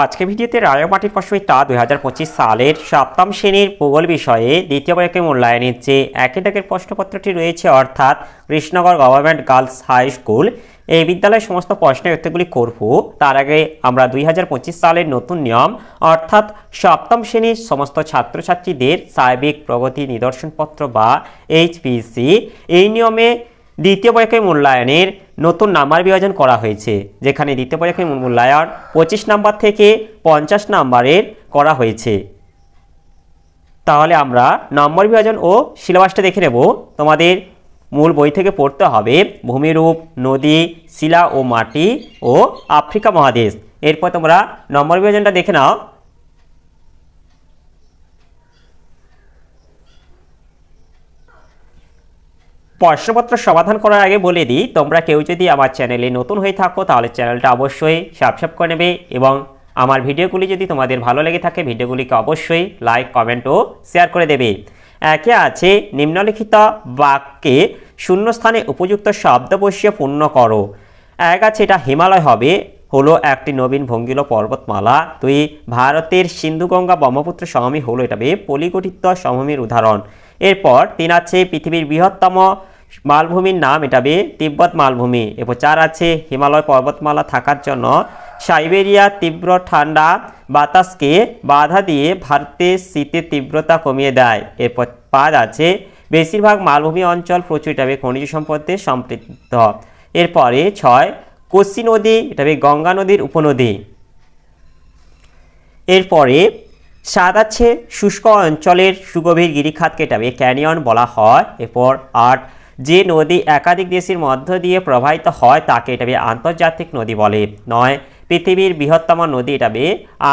আজকে ভিডিওতে রায়মাটির প্রশ্নবিদ্যা 2025 সালের সপ্তম শ্রেণীর ভূগোল বিষয়ে দ্বিতীয় বর্ষের মূল্যায়নের যে একই দাগের প্রশ্নপত্রটি রয়েছে, অর্থাৎ Krishnanagar government girls high school, এই বিদ্যালয়ের সমস্ত প্রশ্নের উত্তরগুলি করব। তার আগে আমরা 2025 সালের নতুন নিয়ম অর্থাৎ সপ্তম শ্রেণীর সমস্ত ছাত্রছাত্রীদের সার্বিক প্রগতি নিদর্শনপত্র বা এইচপিসি, এই নিয়মে দ্বিতীয় পরীক্ষায় মূল্যায়নের নতুন নাম্বার বিভাজন করা হয়েছে, যেখানে দ্বিতীয় পরীক্ষায় মূল্যায়ন 25 নাম্বার থেকে 50 নাম্বারের করা হয়েছে। তাহলে আমরা নম্বর বিভাজন ও সিলেবাসটা দেখে নেব। তোমাদের মূল বই থেকে পড়তে হবে ভূমিরূপ, নদী, শিলা ও মাটি ও আফ্রিকা মহাদেশ। এরপর তোমরা নম্বর বিভাজনটা দেখে নাও। প্রশ্নপত্র সমাধান করার আগে বলে দিই, তোমরা কেউ যদি আমার চ্যানেলে নতুন হয়ে থাকো তাহলে চ্যানেলটা অবশ্যই সাবস্ক্রাইব করে নেবে এবং আমার ভিডিওগুলি যদি তোমাদের ভালো লেগে থাকে ভিডিওগুলিকে অবশ্যই লাইক, কমেন্ট ও শেয়ার করে দেবে। একে আছে নিম্নলিখিত বাক্যে শূন্যস্থানে উপযুক্ত শব্দ বসিয়ে পূর্ণ করো। এক আছে এটা হিমালয় হবে, হলো একটি নবীন ভঙ্গিল পর্বতমালা। দুই, ভারতের সিন্ধুগঙ্গা ব্রহ্মপুত্র সমভূমি হলো এটা পলিগঠিত সমভূমির উদাহরণ। এরপর 3 আছে পৃথিবীর বৃহত্তম মালভূমির নাম এটা তিব্বত মালভূমি। এরপর 4 আছে হিমালয় পর্বতমালা থাকার জন্য সাইবেরিয়া তীব্র ঠান্ডা বাতাসকে বাধা দিয়ে ভারতের শীতের তীব্রতা কমিয়ে দেয়। এরপর 5 আছে বেশিরভাগ মালভূমি অঞ্চল প্রচুর এটা খনিজ সম্পদে সমৃদ্ধ। এরপরে 6 কোসি নদী এটা গঙ্গা নদীর উপনদী। এরপরে 7 আছে শুষ্ক অঞ্চলের সুগভীর গিরিখাতকে এটা ক্যানিয়ন বলা হয়। এরপর 8 যে নদী একাধিক দেশের মধ্য দিয়ে প্রবাহিত হয় তাকে এটা আন্তর্জাতিক নদী বলে। 9 পৃথিবীর বৃহত্তম নদী এটা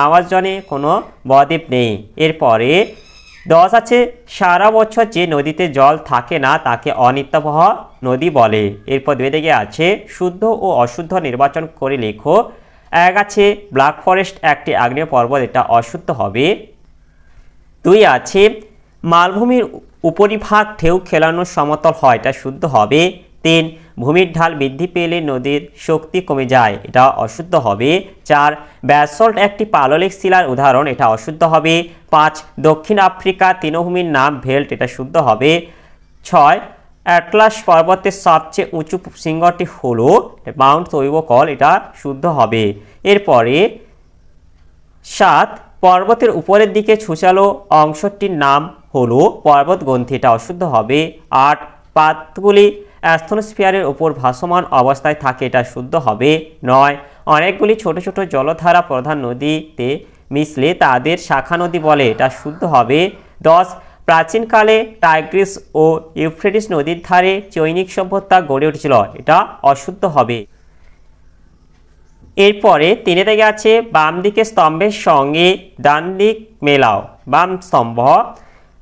আমাজনে কোনো বদ্বীপ নেই। এরপরে 10 আছে সারা বছর যে নদীতে জল থাকে না তাকে অনিত্যবহ নদী বলে। এরপর 2 দিকে আছে শুদ্ধ ও অশুদ্ধ নির্বাচন করে লেখো। 1 আছে ব্ল্যাক ফরেস্ট একটি আগ্নেয় পর্বত, এটা অশুদ্ধ হবে। 2 আছে মালভূমির উপরিভাগ ঢেউ খেলানো সমতল হয়, এটা শুদ্ধ হবে। 3 ভূমির ঢাল বৃদ্ধি পেলে নদীর শক্তি কমে যায়, এটা অশুদ্ধ হবে। 4 ব্যাসল্ট একটি পাললিক শিলার উদাহরণ, এটা অশুদ্ধ হবে। 5 দক্ষিণ আফ্রিকা তৃণভূমির নাম ভেল্ট, এটা শুদ্ধ হবে। 6 অ্যাটলাস পর্বতের সবচেয়ে উঁচু শৃঙ্গটি হলো মাউন্ট তৈবকল, এটা শুদ্ধ হবে। এরপরে 7 পর্বতের উপরের দিকে ছুচালো অংশটির নাম হলো পর্বতগ্রন্থি, এটা অশুদ্ধ হবে। 8 পাতগুলি অ্যাস্থনোস্ফিয়ারের উপর ভাসমান অবস্থায় থাকে, এটা শুদ্ধ হবে। 9 অনেকগুলি ছোট ছোট জলধারা প্রধান নদীতে মিশলে তাদের শাখা নদী বলে, এটা শুদ্ধ হবে। 10 প্রাচীনকালে টাইগ্রিস ও ইউফ্রেটিস নদীর ধারে চৈনিক সভ্যতা গড়ে উঠেছিল, এটা অশুদ্ধ হবে। এরপরে 3 দিকে আছে বাম দিকে স্তম্ভের সঙ্গে ডান দিক মেলাও। বাম স্তম্ভ।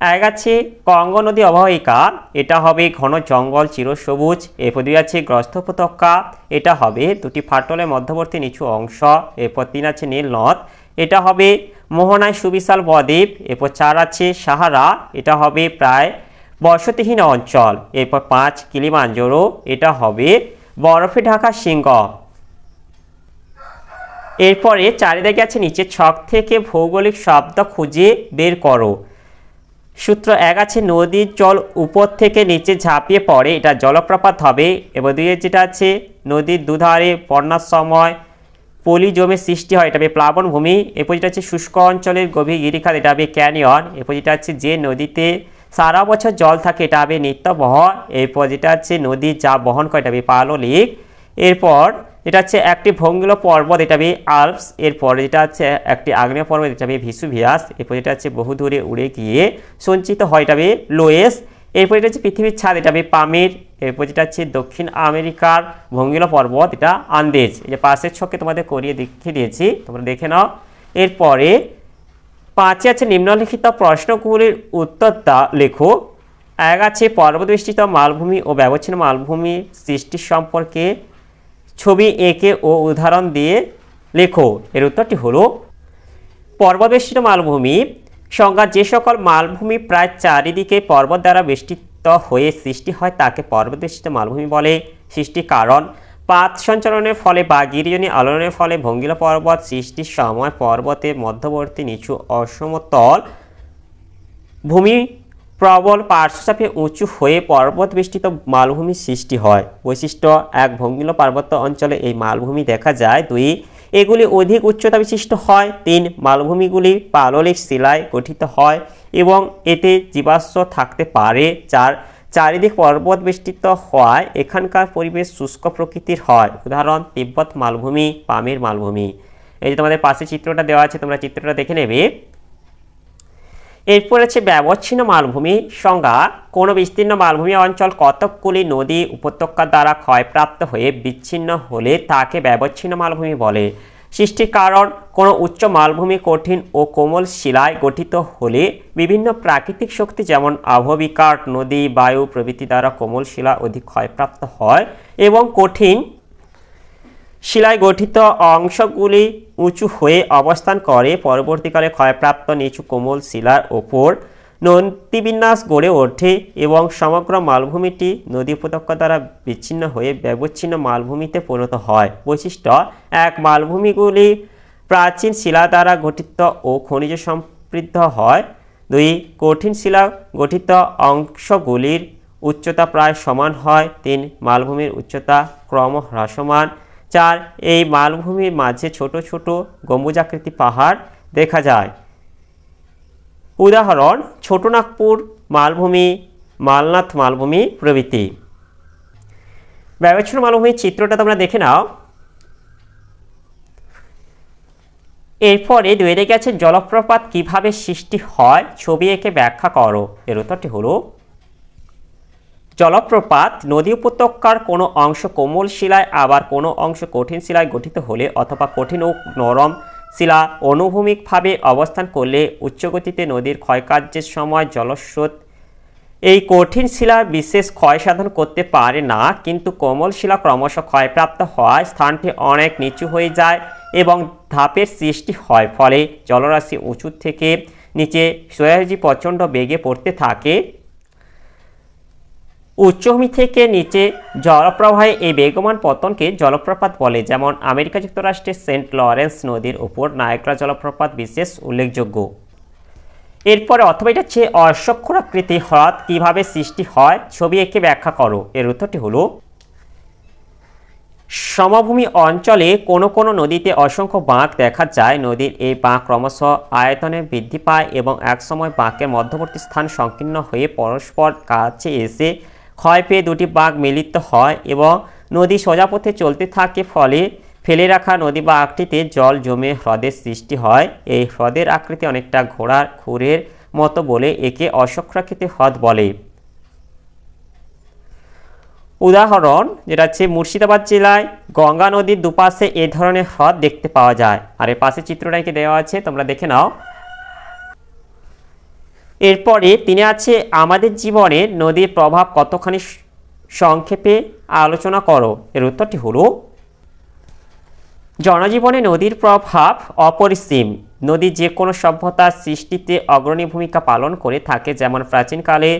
1 আছে কঙ্গ নদী অববাহিকা, এটা হবে ঘন জঙ্গল চিরসবুজ। এরপর 2 আছে গ্রস্ত উপত্যকা, এটা হবে দুটি ফাটলের মধ্যবর্তী নিচু অংশ। এরপর 3 আছে নীল নদ, এটা হবে মোহনায় সুবিশাল বদ্বীপ। এরপর 4 আছে সাহারা, এটা হবে প্রায় বসতিহীন অঞ্চল। এরপর 5 কিলিমাঞ্জারো, এটা হবে বরফে ঢাকা শৃঙ্গ। এরপরে 4 দিকে আছে নিচের ছক থেকে ভৌগোলিক শব্দ খুঁজে বের করো। সূত্র 1 আছে নদীর জল উপর থেকে নিচে ঝাঁপিয়ে পড়ে, এটা জলপ্রপাত হবে। এবার 2 যেটা আছে নদীর দুধারে বন্যার সময় পলি জমে সৃষ্টি হয়, এটা প্লাবন ভূমি। এরপর যেটা আছে শুষ্ক অঞ্চলের গভীর গিরিখাত, এটা ক্যানিয়ন। এরপর যেটা আছে যে নদীতে সারা বছর জল থাকে, এটা নিত্যবহ। এরপর যেটা আছে নদী যা বহন করে, এটা পাললিক। এরপর এটা হচ্ছে একটি ভঙ্গিল পর্বত, এটা আল্পস। এরপর যেটা আছে একটি আগ্নেয় পর্বত, এটা ভিসুভিয়াস। এরপর যেটা আছে বহু দূরে উড়ে গিয়ে সঞ্চিত হয়, এটা লোয়েস। এরপর এটা হচ্ছে পৃথিবীর ছাদ, এটা পামির। এরপর যেটা হচ্ছে দক্ষিণ আমেরিকার ভঙ্গিল পর্বত, এটা আন্দেজ। এই যে পাশের ছকে তোমাদের করিয়ে দেখিয়ে দিয়েছি, তোমরা দেখে নাও। এরপরে 5 আছে নিম্নলিখিত প্রশ্নগুলির উত্তরটা লেখো। 1 আছে পর্বত বেষ্টিত মালভূমি ও ব্যবচ্ছিন্ন মালভূমি সৃষ্টির সম্পর্কে ছবি এঁকে ও উদাহরণ দিয়ে লেখো। এর উত্তরটি হলো পর্বতবেষ্টিত মালভূমি সংজ্ঞা যে সকল মালভূমি প্রায় চারিদিকে পর্বত দ্বারা বেষ্টিত হয়ে সৃষ্টি হয় তাকে পর্বতবেষ্টিত মালভূমি বলে। সৃষ্টির কারণ পাত সঞ্চালনের ফলে বা গিরিজনী আলোড়নের ফলে ভঙ্গিলা পর্বত সৃষ্টির সময় পর্বতের মধ্যবর্তী নিচু অসমতল ভূমি প্রবল পার্শ্বচাপে উঁচু হয়ে পর্বত বেষ্টিত মালভূমির সৃষ্টি হয়। বৈশিষ্ট্য: এক, ভঙ্গিলা পার্বত্য অঞ্চলে এই মালভূমি দেখা যায়। 2, এগুলি অধিক উচ্চতা বিশিষ্ট হয়। 3, মালভূমিগুলি পাললিক শিলায় গঠিত হয় এবং এতে জীবাশ্ম থাকতে পারে। 4, চারিদিক পর্বত বেষ্টিত হওয়ায় এখানকার পরিবেশ শুষ্ক প্রকৃতির হয়। উদাহরণ: তিব্বত মালভূমি, পামির মালভূমি। এই যে তোমাদের পাশে চিত্রটা দেওয়া আছে, তোমরা চিত্রটা দেখে নেবে। এরপর আছে ব্যবচ্ছিন্ন মালভূমি সংজ্ঞা: কোনো বিস্তীর্ণ মালভূমি অঞ্চল কতকগুলি নদী উপত্যকা দ্বারা ক্ষয়প্রাপ্ত হয়ে বিচ্ছিন্ন হলে তাকে ব্যবচ্ছিন্ন মালভূমি বলে। সৃষ্টির কারণ: কোনো উচ্চ মালভূমি কঠিন ও কোমল শিলায় গঠিত হলে বিভিন্ন প্রাকৃতিক শক্তি যেমন আবহবিকার, নদী, বায়ু প্রভৃতি দ্বারা কোমল শিলা অধিক ক্ষয়প্রাপ্ত হয় এবং কঠিন শিলায় গঠিত অংশগুলি উঁচু হয়ে অবস্থান করে। পরবর্তীকালে ক্ষয়প্রাপ্ত নিচু কোমল শিলার ওপর নদীবিন্যাস গড়ে ওঠে এবং সমগ্র মালভূমিটি নদী উপত্যকা দ্বারা বিচ্ছিন্ন হয়ে ব্যবচ্ছিন্ন মালভূমিতে পরিণত হয়। বৈশিষ্ট্য: এক, মালভূমিগুলি প্রাচীন শিলা দ্বারা গঠিত ও খনিজ সমৃদ্ধ হয়। 2, কঠিন শিলা গঠিত অংশগুলির উচ্চতা প্রায় সমান হয়। 3, মালভূমির উচ্চতা ক্রমহ্রাসমান। 4, এই মালভূমির মাঝে ছোট ছোট গম্বুজাকৃতি পাহাড় দেখা যায়। উদাহরণ: ছোটনাগপুর মালভূমি, মালনাথ মালভূমি প্রভৃতি। ব্যবচ্ছিন্ন মালভূমির চিত্রটা তোমরা দেখে নাও। এরপরে 2 রেখে আছে জলপ্রপাত কিভাবে সৃষ্টি হয়, ছবি এঁকে ব্যাখ্যা করো। এর উত্তরটি হলো: জলপ্রপাত নদী উপত্যকার কোনো অংশ কোমল শিলায় আবার কোনো অংশ কঠিন শিলায় গঠিত হলে অথবা কঠিন ও নরম শিলা অনুভূমিকভাবে অবস্থান করলে উচ্চগতিতে নদীর ক্ষয়কার্যের সময় জলস্রোত এই কঠিন শিলা বিশেষ ক্ষয় সাধন করতে পারে না, কিন্তু কোমল শিলা ক্রমশ ক্ষয়প্রাপ্ত হওয়ায় স্থানটি অনেক নিচু হয়ে যায় এবং ধাপের সৃষ্টি হয়। ফলে জলরাশি উঁচু থেকে নিচে সোজাসুজি প্রচণ্ড বেগে পড়তে থাকে। উচ্চভূমি থেকে নিচে জলপ্রবাহে এই বেগমান পতনকে জলপ্রপাত বলে। যেমন আমেরিকা যুক্তরাষ্ট্রের সেন্ট লরেন্স নদীর উপর নায়াগ্রা জলপ্রপাত বিশেষ উল্লেখযোগ্য। এরপরে অথবা এটা হচ্ছে অশ্বক্ষরাকৃতি হ্রদ কিভাবে সৃষ্টি হয়, ছবি এঁকে ব্যাখ্যা করো। এর উত্তরটি হলো: সমভূমি অঞ্চলে কোনো কোনো নদীতে অসংখ্য বাঁক দেখা যায়। নদীর এই বাঁক ক্রমশ আয়তনে বৃদ্ধি পায় এবং একসময় বাঁকের মধ্যবর্তী স্থান সংকীর্ণ হয়ে পরস্পর কাছে এসে ক্ষয় পেয়ে দুটি বাঁক মিলিত হয় এবং নদী সোজা পথে চলতে থাকে। ফলে ফেলে রাখা নদী বাঁকটিতে জল জমে হ্রদের সৃষ্টি হয়। এই হ্রদের আকৃতি অনেকটা ঘোড়ার খুরের মতো বলে একে অশ্বক্ষরাকৃতি হ্রদ বলে। উদাহরণ যেটা হচ্ছে মুর্শিদাবাদ জেলায় গঙ্গা নদীর দুপাশে এ ধরনের হ্রদ দেখতে পাওয়া যায়। আর এর পাশে চিত্রটাকে দেওয়া আছে, তোমরা দেখে নাও। এরপরে 3 আছে আমাদের জীবনে নদীর প্রভাব কতখানি সংক্ষেপে আলোচনা করো। এর উত্তরটি হলো: জনজীবনে নদীর প্রভাব অপরিসীম। নদী যে কোনো সভ্যতার সৃষ্টিতে অগ্রণী ভূমিকা পালন করে থাকে। যেমন প্রাচীনকালে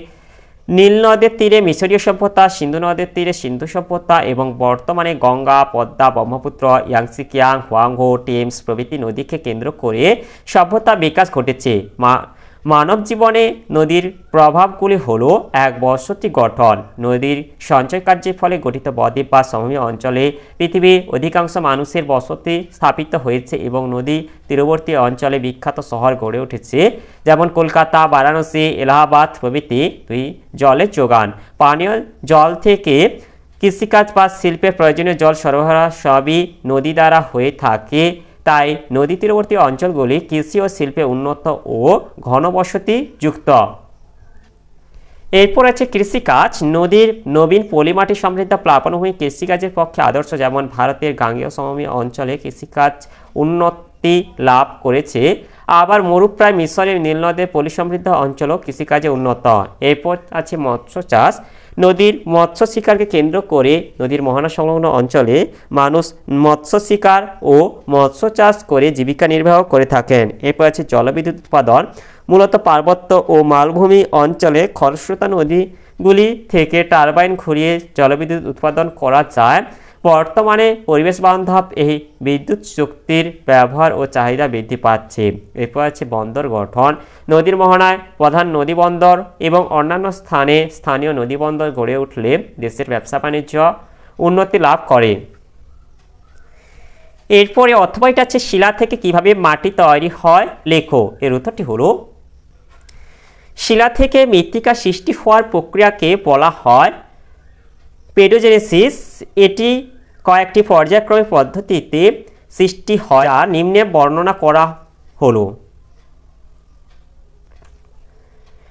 নীল নদের তীরে মিশরীয় সভ্যতা, সিন্ধু নদের তীরে সিন্ধু সভ্যতা এবং বর্তমানে Ganga, Padma, Brahmaputra, Yangtze Kiang, Hwang Ho, Thames প্রভৃতি নদীকে কেন্দ্র করে সভ্যতা বিকাশ ঘটেছে। মানব জীবনে নদীর প্রভাবগুলি হলো: এক, বসতি গঠন। নদীর সঞ্চয় কার্যের ফলে গঠিত বদ্বীপ বা সমভূমি অঞ্চলে পৃথিবীর অধিকাংশ মানুষের বসতি স্থাপিত হয়েছে এবং নদী তীরবর্তী অঞ্চলে বিখ্যাত শহর গড়ে উঠেছে, যেমন কলকাতা, বারাণসী, এলাহাবাদ প্রভৃতি। 2, জলের যোগান। পানীয় জল থেকে কৃষিকাজ বা শিল্পের প্রয়োজনীয় জল সরবরাহ সবই নদী দ্বারা হয়ে থাকে। তাই নদী তীরবর্তী অঞ্চলগুলি কৃষি ও শিল্পে উন্নত ও ঘনবসতি যুক্ত। এরপর আছে কৃষিকাজ। নদীর নবীন পলিমাটি সমৃদ্ধ প্লাবনভূমি কৃষিকাজের পক্ষে আদর্শ। যেমন ভারতের গাঙ্গেয় সমভূমি অঞ্চলে কৃষিকাজ উন্নতি লাভ করেছে, আবার মরুপ্রায় মিশরের নীলনদের পলিসমৃদ্ধ অঞ্চলও কৃষিকাজে উন্নত। এরপর আছে মৎস্য চাষ। নদীর মৎস্য শিকারকে কেন্দ্র করে নদীর মোহনা সংলগ্ন অঞ্চলে মানুষ মৎস্য শিকার ও মৎস্য চাষ করে জীবিকা নির্বাহ করে থাকেন। এরপর আছে জলবিদ্যুৎ উৎপাদন। মূলত পার্বত্য ও মালভূমি অঞ্চলে খরস্রোতা নদীগুলি থেকে টারবাইন ঘুরিয়ে জলবিদ্যুৎ উৎপাদন করা যায়। বর্তমানে পরিবেশ বান্ধব এই বিদ্যুৎ শক্তির ব্যবহার ও চাহিদা বৃদ্ধি পাচ্ছে। এরপর আছে বন্দর গঠন। নদীর মোহনায় প্রধান নদী বন্দর এবং অন্যান্য স্থানে স্থানীয় নদী বন্দর গড়ে উঠলে দেশের ব্যবসা বাণিজ্য উন্নতি লাভ করে। এরপরে অথবাটা আছে শিলা থেকে কিভাবে মাটি তৈরি হয় লেখো। এর উত্তরটি হলো শিলা থেকে মৃত্তিকা সৃষ্টি হওয়ার প্রক্রিয়াকে বলা হয় পেডোজেনেসিস। এটি কয়েকটি পর্যায়ক্রমিক পদ্ধতিতে সৃষ্টি হয় যা নিম্নে বর্ণনা করা হলো।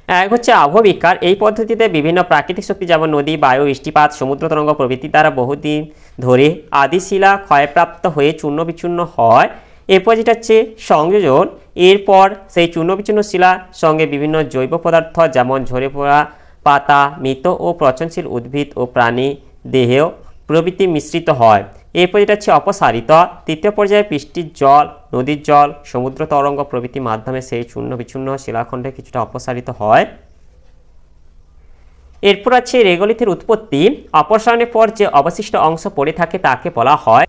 এক হচ্ছে আবহবিকার। এই পদ্ধতিতে বিভিন্ন প্রাকৃতিক শক্তি যেমন নদী, বায়ু, বৃষ্টিপাত, সমুদ্র তরঙ্গ প্রভৃতি দ্বারা বহুদিন ধরে আদিশিলা ক্ষয়প্রাপ্ত হয়ে চূর্ণ বিচূর্ণ হয়। এরপর যেটা হচ্ছে সংযোজন। এরপর সেই চূর্ণ বিচূর্ণ শিলার সঙ্গে বিভিন্ন জৈব পদার্থ যেমন ঝরে পড়া পাতা, মৃত ও পচনশীল উদ্ভিদ ও প্রাণী দেহ প্রভৃতি মিশ্রিত হয়। এরপর যেটা হচ্ছে অপসারিত। তৃতীয় পর্যায়ে বৃষ্টির জল, নদীর জল, সমুদ্র তরঙ্গ প্রভৃতির মাধ্যমে সেই চূর্ণ বিচূর্ণ শিলাখণ্ডে কিছুটা অপসারিত হয়। এরপর আছে রেগোলিথের উৎপত্তি। অপসারণের পর যে অবশিষ্ট অংশ পড়ে থাকে তাকে বলা হয়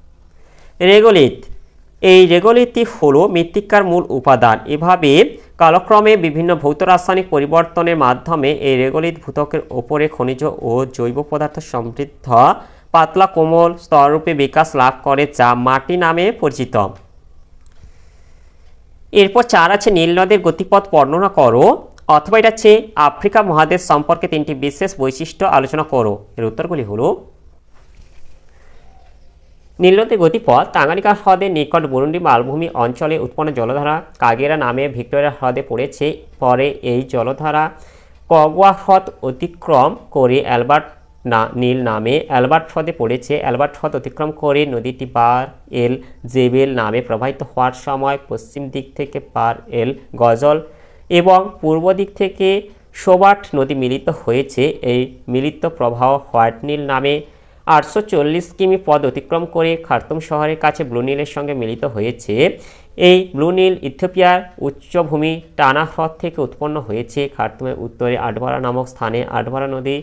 রেগোলিথ। এই রেগোলিথই হলো মৃত্তিকার মূল উপাদান। এভাবে কালক্রমে বিভিন্ন ভৌত রাসায়নিক পরিবর্তনের মাধ্যমে এই রেগোলিথ ভূত্বকের ওপরে খনিজ ও জৈব পদার্থ সমৃদ্ধ পাতলা কোমল স্তররূপে বিকাশ লাভ করে যা মাটি নামে পরিচিত। এরপর 4 আছে নীল নদের গতিপথ বর্ণনা করো। অথবা এটা হচ্ছে আফ্রিকা মহাদেশ সম্পর্কে 3টি বিশেষ বৈশিষ্ট্য আলোচনা করো। এর উত্তরগুলি হলো নীল নদের গতিপথ। টাঙ্গানিকা হ্রদের নিকট বুরুন্ডি মালভূমি অঞ্চলে উৎপন্ন জলধারা কাগেরা নামে ভিক্টোরিয়া হ্রদে পড়েছে। পরে এই জলধারা কগওয়া হ্রদ অতিক্রম করে নীল নামে অ্যালবার্ট হ্রদে পড়েছে। অ্যালবার্ট হ্রদ অতিক্রম করে নদীটি বার এল জেবেল নামে প্রবাহিত হওয়ার সময় পশ্চিম দিক থেকে বার এল গজল এবং পূর্ব দিক থেকে সোবাট নদী মিলিত হয়েছে। এই মিলিত প্রবাহ হোয়াইট নীল নামে 840 কিমি পথ অতিক্রম করে খার্তুম শহরের কাছে ব্লু নীলের সঙ্গে মিলিত হয়েছে। এই ব্লু নীল ইথিওপিয়ার উচ্চভূমি টানা হ্রদ থেকে উৎপন্ন হয়েছে। খার্তুমের উত্তরে আটবারা নামক স্থানে আটবারা নদী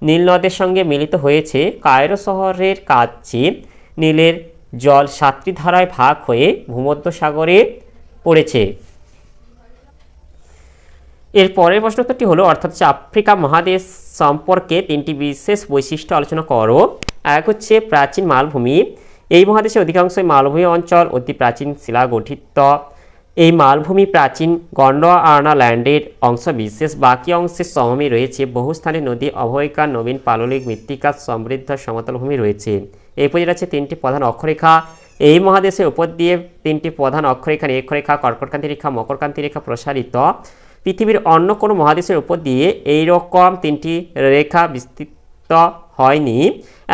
নীল নদের সঙ্গে মিলিত হয়েছে। কায়রো শহরের কাছে নীলের জল 7টি ধারায় ভাগ হয়ে ভূমধ্যসাগরে পড়েছে। এর পরের প্রশ্নোত্তরটি হলো অর্থাৎ আফ্রিকা মহাদেশ সম্পর্কে 3টি বিশেষ বৈশিষ্ট্য আলোচনা করো। এক হচ্ছে প্রাচীন মালভূমি। এই মহাদেশের অধিকাংশই মালভূমি অঞ্চল অতি প্রাচীন শিলা গঠিত। এই মালভূমি প্রাচীন গন্ডোয়ানা ল্যান্ডের অংশ বিশেষ। বাকি অংশের সমভূমি রয়েছে। বহু স্থানে নদী অববাহিকা, নবীন পাললিক মৃত্তিকা সমৃদ্ধ সমতল ভূমি রয়েছে। এরপর যেটা আছে 3টি প্রধান অক্ষরেখা। এই মহাদেশের উপর দিয়ে 3টি প্রধান অক্ষরেখা নিরক্ষরেখা, কর্কটক্রান্তি রেখা, মকরক্রান্তি রেখা প্রসারিত। পৃথিবীর অন্য কোনো মহাদেশের উপর দিয়ে এই রকম 3টি রেখা বিস্তৃত হয়নি।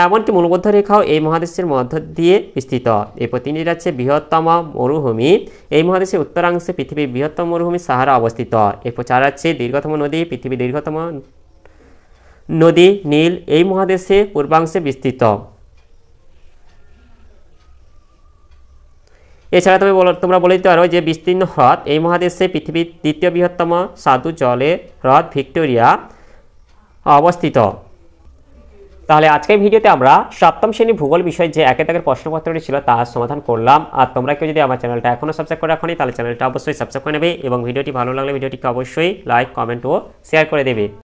এমনকি মূলবদ্ধ রেখাও এই মহাদেশের মধ্য দিয়ে বিস্তৃত। এরপর 3 যাচ্ছে বৃহত্তম মরুভূমি। এই মহাদেশের উত্তরাংশে পৃথিবীর বৃহত্তম মরুভূমি সাহারা অবস্থিত। এরপর 4 আছে দীর্ঘতম নদী। পৃথিবীর দীর্ঘতম নদী নীল এই মহাদেশে পূর্বাংশে বিস্তৃত। এছাড়া তোমরা বলে দিতে পারো যে বিস্তীর্ণ হ্রদ। এই মহাদেশে পৃথিবীর দ্বিতীয় বৃহত্তম স্বাদু জলের হ্রদ ভিক্টোরিয়া অবস্থিত। তাহলে আজকের ভিডিওতে আমরা সপ্তম শ্রেণী ভূগোল বিষয়ে যে একের দাগের প্রশ্নপত্রটি ছিল তার সমাধান করলাম। আর তোমরা কেউ যদি আমার চ্যানেলটা এখনও সাবস্ক্রাইব করে রাখোনি তাহলে চ্যানেলটা অবশ্যই সাবস্ক্রাইব করে নেবে এবং ভিডিওটি ভালো লাগলে ভিডিওটিকে অবশ্যই লাইক, কমেন্ট ও শেয়ার করে দেবে।